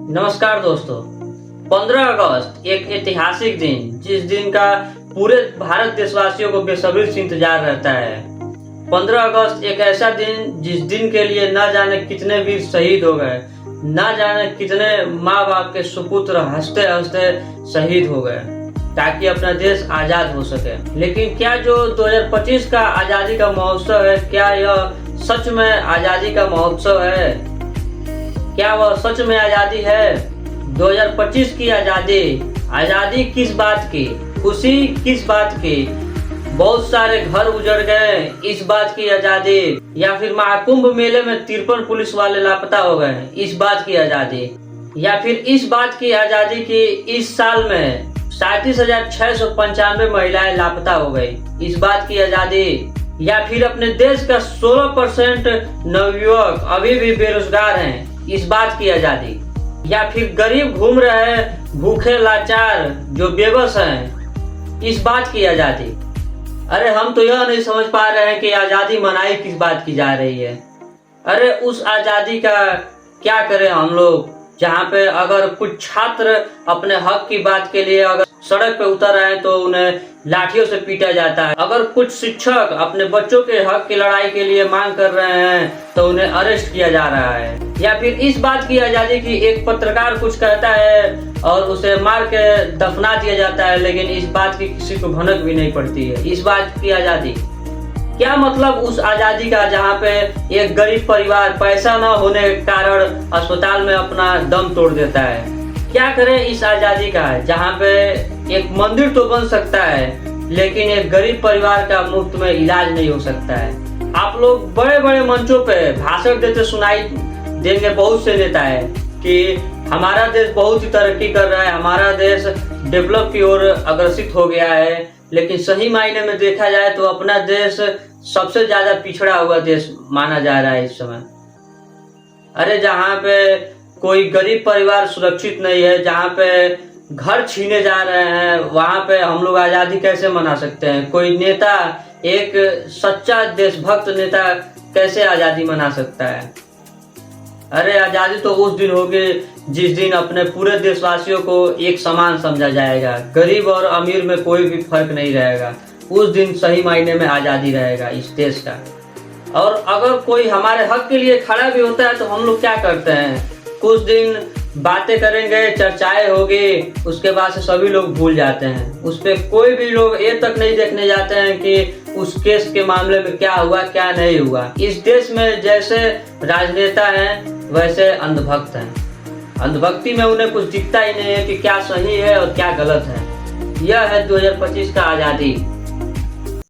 नमस्कार दोस्तों। 15 अगस्त एक ऐतिहासिक दिन, जिस दिन का पूरे भारत देशवासियों को बेसब्री से इंतजार रहता है। 15 अगस्त एक ऐसा दिन जिस दिन के लिए न जाने कितने वीर शहीद हो गए, न जाने कितने माँ बाप के सुपुत्र हंसते हंसते शहीद हो गए ताकि अपना देश आजाद हो सके। लेकिन क्या जो 2025 का आजादी का महोत्सव है, क्या यह सच में आजादी का महोत्सव है? क्या वह सच में आजादी है? 2025 की आजादी, आजादी किस बात की, खुशी किस बात की? बहुत सारे घर उजड़ गए, इस बात की आजादी? या फिर महाकुंभ मेले में 53 पुलिस वाले लापता हो गए, इस बात की आजादी? या फिर इस बात की आजादी की इस साल में 37,695 महिलाएं लापता हो गई, इस बात की आजादी? या फिर अपने देश का 16% नवयुवक अभी भी बेरोजगार हैं, इस बात की आजादी? या फिर गरीब घूम रहे हैं, भूखे लाचार जो बेबस हैं, इस बात की आजादी? अरे हम तो यह नहीं समझ पा रहे हैं कि आजादी मनाई किस बात की जा रही है। अरे उस आजादी का क्या करें हम लोग, जहाँ पे अगर कुछ छात्र अपने हक की बात के लिए अगर सड़क पे उतर आए तो उन्हें लाठियों से पीटा जाता है। अगर कुछ शिक्षक अपने बच्चों के हक की लड़ाई के लिए मांग कर रहे हैं तो उन्हें अरेस्ट किया जा रहा है। या फिर इस बात की आजादी की एक पत्रकार कुछ कहता है और उसे मार के दफना दिया जाता है, लेकिन इस बात की किसी को भनक भी नहीं पड़ती है, इस बात की आजादी? क्या मतलब उस आजादी का जहाँ पे एक गरीब परिवार पैसा न होने के कारण अस्पताल में अपना दम तोड़ देता है? क्या करें इस आजादी का जहाँ पे एक मंदिर तो बन सकता है लेकिन एक गरीब परिवार का मुफ्त में इलाज नहीं हो सकता है? आप लोग बड़े बड़े मंचों पे भाषण देते सुनाई देंगे बहुत से नेता है कि हमारा देश बहुत ही तरक्की कर रहा है, हमारा देश डेवलप की ओर अग्रसित हो गया है, लेकिन सही मायने में देखा जाए तो अपना देश सबसे ज्यादा पिछड़ा हुआ देश माना जा रहा है इस समय। अरे जहाँ पे कोई गरीब परिवार सुरक्षित नहीं है, जहाँ पे घर छीने जा रहे हैं, वहां पे हम लोग आजादी कैसे मना सकते हैं? कोई नेता, एक सच्चा देशभक्त नेता कैसे आजादी मना सकता है? अरे आजादी तो उस दिन होगी जिस दिन अपने पूरे देशवासियों को एक समान समझा जाएगा, गरीब और अमीर में कोई भी फर्क नहीं रहेगा। उस दिन सही मायने में आजादी रहेगा इस देश का। और अगर कोई हमारे हक के लिए खड़ा भी होता है तो हम लोग क्या करते हैं, कुछ दिन बातें करेंगे, चर्चाएं होगी, उसके बाद से सभी लोग भूल जाते हैं। उस पर कोई भी लोग ये तक नहीं देखने जाते हैं कि उस केस के मामले में क्या हुआ क्या नहीं हुआ। इस देश में जैसे राजनेता हैं वैसे अंधभक्त हैं। अंधभक्ति में उन्हें कुछ दिखता ही नहीं है कि क्या सही है और क्या गलत है। यह है 2025 का आजादी।